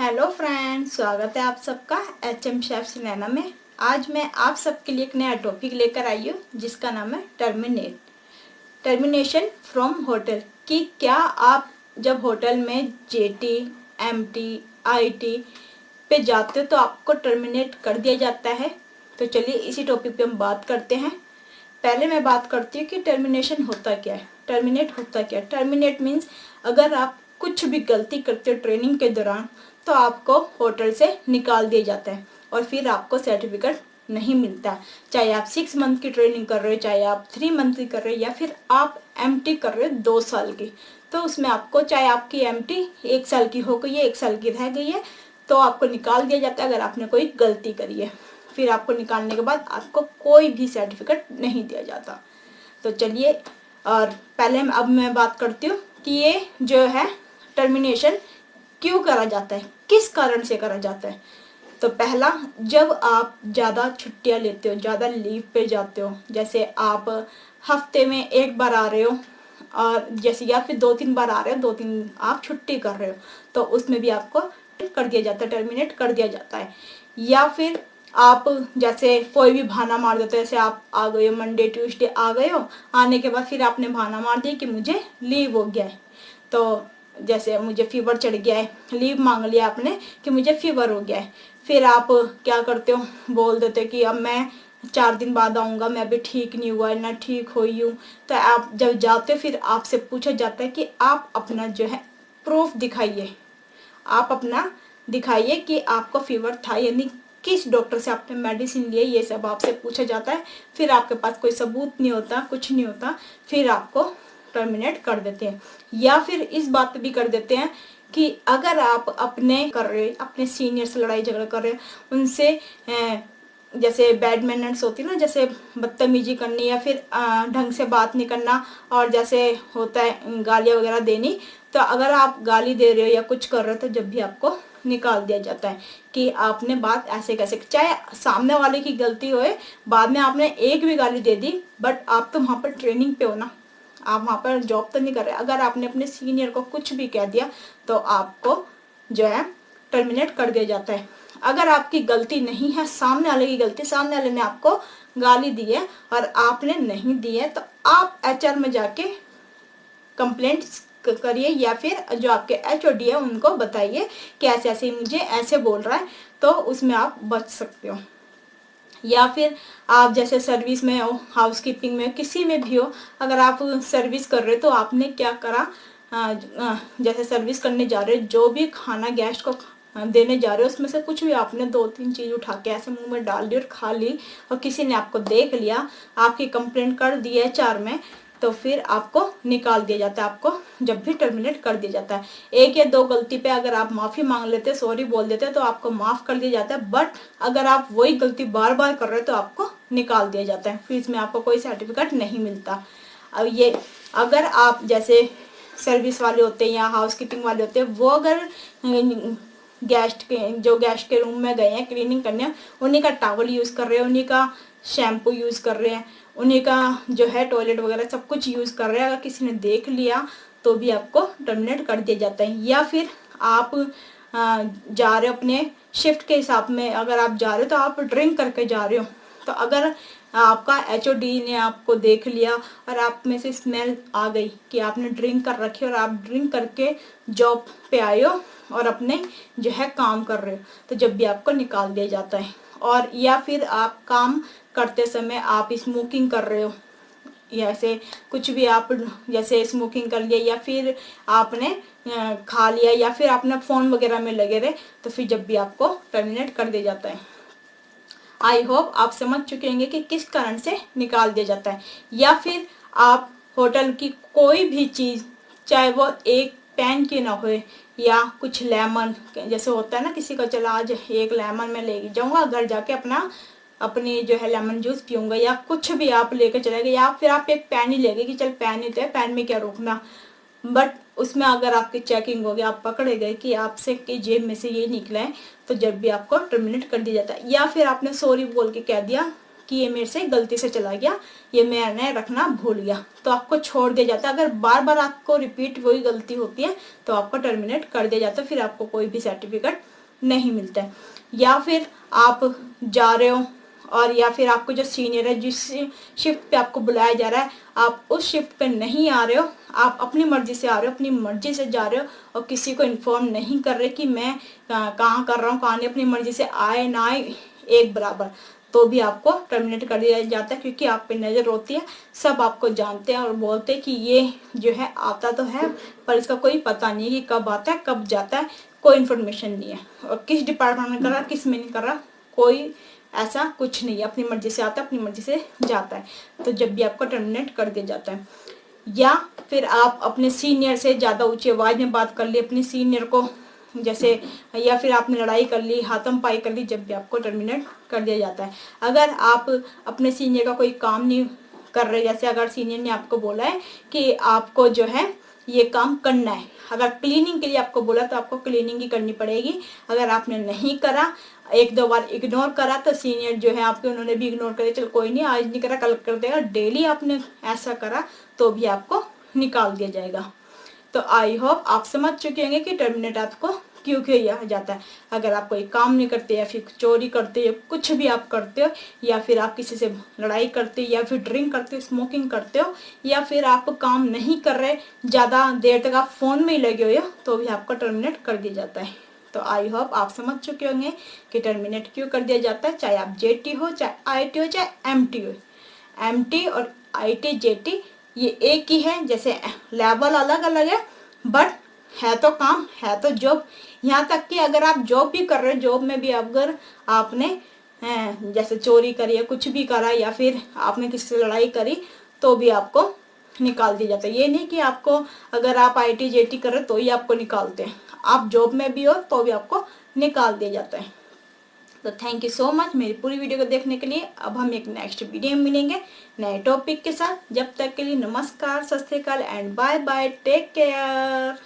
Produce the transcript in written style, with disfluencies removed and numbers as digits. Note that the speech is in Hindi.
हेलो फ्रेंड्स, स्वागत है आप सबका HM शेफ सिनेमा में। आज मैं आप सबके लिए एक नया टॉपिक लेकर आई हूँ जिसका नाम है टर्मिनेशन फ्रॉम होटल। कि क्या आप जब होटल में JT, MT, IT पे जाते हो तो आपको टर्मिनेट कर दिया जाता है। तो चलिए इसी टॉपिक पे हम बात करते हैं। पहले मैं बात करती हूँ कि टर्मिनेशन होता क्या है, टर्मिनेट होता क्या है। टर्मिनेट मीन्स अगर आप कुछ भी गलती करते हो ट्रेनिंग के दौरान तो आपको होटल से निकाल दिया जाता है और फिर आपको सर्टिफिकेट नहीं मिलता। चाहे आप 6 मंथ की ट्रेनिंग कर रहे हो, चाहे आप 3 मंथ की कर रहे हो, या फिर आप MT कर रहे हो 2 साल की, तो उसमें आपको चाहे आपकी MT 1 साल की हो गई है, 1 साल की रह गई है, तो आपको निकाल दिया जाता है अगर आपने कोई गलती करी है। फिर आपको निकालने के बाद आपको कोई भी सर्टिफिकेट नहीं दिया जाता। तो चलिए, और पहले अब मैं बात करती हूँ कि ये जो है टर्मिनेशन क्यों करा जाता है, किस कारण से करा जाता है। तो पहला, जब आप ज़्यादा छुट्टियाँ लेते हो, ज़्यादा लीव पे जाते हो, जैसे आप हफ्ते में 1 बार आ रहे हो और जैसे, या फिर 2-3 बार आ रहे हो, 2-3 आप छुट्टी कर रहे हो, तो उसमें भी आपको कर दिया जाता है, टर्मिनेट कर दिया जाता है। या फिर आप जैसे कोई भी बहाना मार देते हो, जैसे आप आ गए हो मंडे ट्यूसडे आ गए हो, आने के बाद फिर आपने बहाना मार दिया कि मुझे लीव हो गया है, तो जैसे मुझे फीवर चढ़ गया है, लीव मांग लिया आपने कि मुझे फीवर हो गया है। फिर आप क्या करते हो, बोल देते हो कि अब मैं 4 दिन बाद आऊँगा, मैं अभी ठीक नहीं हुआ है, ना ठीक हुई हूँ। तो आप जब जाते हो फिर आपसे पूछा जाता है कि आप अपना जो है प्रूफ दिखाइए, आप अपना दिखाइए कि आपको फीवर था या नहीं, किस डॉक्टर से आपने मेडिसिन लिए, ये सब आपसे पूछा जाता है। फिर आपके पास कोई सबूत नहीं होता, कुछ नहीं होता, फिर आपको टर्मिनेट कर देते हैं। या फिर इस बात पे भी कर देते हैं कि अगर आप अपने कर रहे, अपने सीनियर से लड़ाई झगड़ा कर रहे हैं, उनसे जैसे बैड मैनर्स होती है ना, जैसे बदतमीजी करनी या फिर ढंग से बात नहीं करना, और जैसे होता है गालियाँ वगैरह देनी, तो अगर आप गाली दे रहे हो या कुछ कर रहे हो तो जब भी आपको निकाल दिया जाता है कि आपने बात ऐसे कैसे, चाहे सामने वाले की गलती होए, बाद में आपने एक भी गाली दे दी, बट आप तो वहाँ पर ट्रेनिंग पे हो ना, आप वहाँ पर जॉब तो नहीं कर रहे। अगर आपने अपने सीनियर को कुछ भी कह दिया तो आपको जो है टर्मिनेट कर दिया जाता है। अगर आपकी गलती नहीं है, सामने वाले की गलती, सामने वाले ने आपको गाली दी है और आपने नहीं दी है, तो आप HR में जाके कंप्लेंट करिए, या फिर जो आपके HOD है उनको बताइए कि ऐसे ऐसे मुझे ऐसे बोल रहा है, तो उसमें आप बच सकते हो। या फिर आप जैसे सर्विस में हो, हाउसकीपिंग में, किसी में भी हो, अगर आप सर्विस कर रहे हो तो आपने क्या करा, जैसे सर्विस करने जा रहे हो, जो भी खाना गेस्ट को देने जा रहे हो, उसमें से कुछ भी आपने 2-3 चीज़ उठा के ऐसे मुंह में डाल दी और खा ली, और किसी ने आपको देख लिया, आपकी कंप्लेंट कर दी है HR में, तो फिर आपको निकाल दिया जाता है, आपको जब भी टर्मिनेट कर दिया जाता है। 1 या 2 गलती पे अगर आप माफ़ी मांग लेते, सॉरी बोल देते, तो आपको माफ़ कर दिया जाता है। बट अगर आप वही गलती बार बार कर रहे हो तो आपको निकाल दिया जाता है, फिर इसमें आपको कोई सर्टिफिकेट नहीं मिलता। अब ये, अगर आप जैसे सर्विस वाले होते हैं या हाउसकीपिंग वाले होते हैं, वो अगर गेस्ट के रूम में गए हैं क्लीनिंग करने, उन्हीं का टॉवल यूज़ कर रहे हैं, उन्हीं का शैम्पू यूज़ कर रहे हैं, उन्हीं का जो है टॉयलेट वगैरह सब कुछ यूज़ कर रहे हैं, अगर किसी ने देख लिया तो भी आपको टर्मिनेट कर दिया जाता है। या फिर आप जा रहे हो अपने शिफ्ट के हिसाब में, अगर आप जा रहे हो तो आप ड्रिंक करके जा रहे हो, तो अगर आपका HOD ने आपको देख लिया और आप में से स्मेल आ गई कि आपने ड्रिंक कर रखी और आप ड्रिंक करके जॉब पे आए हो और अपने जो है काम कर रहे हो, तो जब भी आपको निकाल दिया जाता है। और या फिर आप काम करते समय आप स्मोकिंग कर रहे हो, या ऐसे कुछ भी आप जैसे स्मोकिंग कर लिया, या फिर आपने खा लिया, या फिर आपने फ़ोन वगैरह में लगे रहे, तो फिर जब भी आपको टर्मिनेट कर दिया जाता है। आई होप आप समझ चुके होंगे कि किस कारण से निकाल दिया जाता है। या फिर आप होटल की कोई भी चीज़, चाहे वो एक पेन की ना हो, या कुछ लेमन, जैसे होता है ना किसी का, चला आज एक लेमन में ले जाऊँगा घर जाके अपनी जो है लेमन जूस पीऊँगा, या कुछ भी आप लेकर चले गए, या फिर आप एक पेन ही ले गए कि चल पेन ही तो है, पेन में क्या रोकना, बट उसमें अगर आपकी चेकिंग हो गई, आप पकड़े गए कि आपसे कि जेब में से ये निकला है, तो जब भी आपको टर्मिनेट कर दिया जाता है। या फिर आपने सॉरी बोल के कह दिया कि ये मेरे से गलती से चला गया, ये मैंने रखना भूल गया, तो आपको छोड़ दिया जाता है। अगर बार बार आपको रिपीट वही गलती होती है तो आपको टर्मिनेट कर दिया जाता है, फिर आपको कोई भी सर्टिफिकेट नहीं मिलता है। या फिर आप जा रहे हो और या फिर आपको जो सीनियर है जिस शिफ्ट पे आपको बुलाया जा रहा है, आप उस शिफ्ट पे नहीं आ रहे हो, आप अपनी मर्जी से आ रहे हो, अपनी मर्जी से जा रहे हो और किसी को इन्फॉर्म नहीं कर रहे कि मैं कहाँ कर रहा हूँ कहाँ नहीं, अपनी मर्जी से आए ना आए एक बराबर, तो भी आपको टर्मिनेट कर दिया जाता है। क्योंकि आप पे नज़र होती है, सब आपको जानते हैं और बोलते हैं कि ये जो है आता तो है पर इसका कोई पता नहीं है कि कब आता है कब जाता है, कोई इन्फॉर्मेशन नहीं है, और किस डिपार्टमेंट में कर रहा किस में नहीं कर रहा, कोई ऐसा कुछ नहीं है, अपनी मर्जी से आता है अपनी मर्जी से जाता है। तो जब भी आपको टर्मिनेट कर दिया जाता है, या फिर आप अपने सीनियर से ज़्यादा ऊंची आवाज़ में बात कर ली अपने सीनियर को, जैसे या फिर आपने लड़ाई कर ली, हाथम पाई कर ली, जब भी आपको टर्मिनेट कर दिया जाता है। अगर आप अपने सीनियर का कोई काम नहीं कर रहे, जैसे अगर सीनियर ने आपको बोला है कि आपको जो है ये काम करना है, अगर क्लीनिंग के लिए आपको बोला तो आपको क्लीनिंग ही करनी पड़ेगी। अगर आपने नहीं करा, एक दो बार इग्नोर करा, तो सीनियर जो है आपके उन्होंने भी इग्नोर करे, चल कोई नहीं आज नहीं करा कल कर देगा, डेली आपने ऐसा करा तो भी आपको निकाल दिया जाएगा। तो आई होप आप समझ चुके होंगे कि टर्मिनेट आपको क्यों किया जाता है। अगर आप कोई काम नहीं करते या फिर चोरी करते हो, कुछ भी आप करते हो, या फिर आप किसी से लड़ाई करते हो, या फिर ड्रिंक करते हो, स्मोकिंग करते हो, या फिर आप काम नहीं कर रहे, ज़्यादा देर तक आप फ़ोन में ही लगे हुए हो, तो भी आपको टर्मिनेट कर दिया जाता है। तो आई होप आप समझ चुके होंगे कि टर्मिनेट क्यों कर दिया जाता है, चाहे आप जेटी हो, चाहे आईटी हो, चाहे एमटी हो। एमटी और आईटी जेटी ये एक ही है, जैसे लेवल अलग अलग है बट है तो काम, है तो जॉब। यहाँ तक कि अगर आप जॉब भी कर रहे हो, जॉब में भी अगर आपने जैसे चोरी करी है, कुछ भी करा, या फिर आपने किसी से लड़ाई करी, तो भी आपको निकाल दिया जाता है। ये नहीं कि आपको अगर आप आईटी जेटी कर रहे तो ही आपको निकालते हैं, आप जॉब में भी हो तो भी आपको निकाल दिया जाता है। तो थैंक यू सो मच मेरी पूरी वीडियो को देखने के लिए। अब हम एक नेक्स्ट वीडियो में मिलेंगे नए टॉपिक के साथ। जब तक के लिए नमस्कार, सत श्री अकाल and bye bye, take care.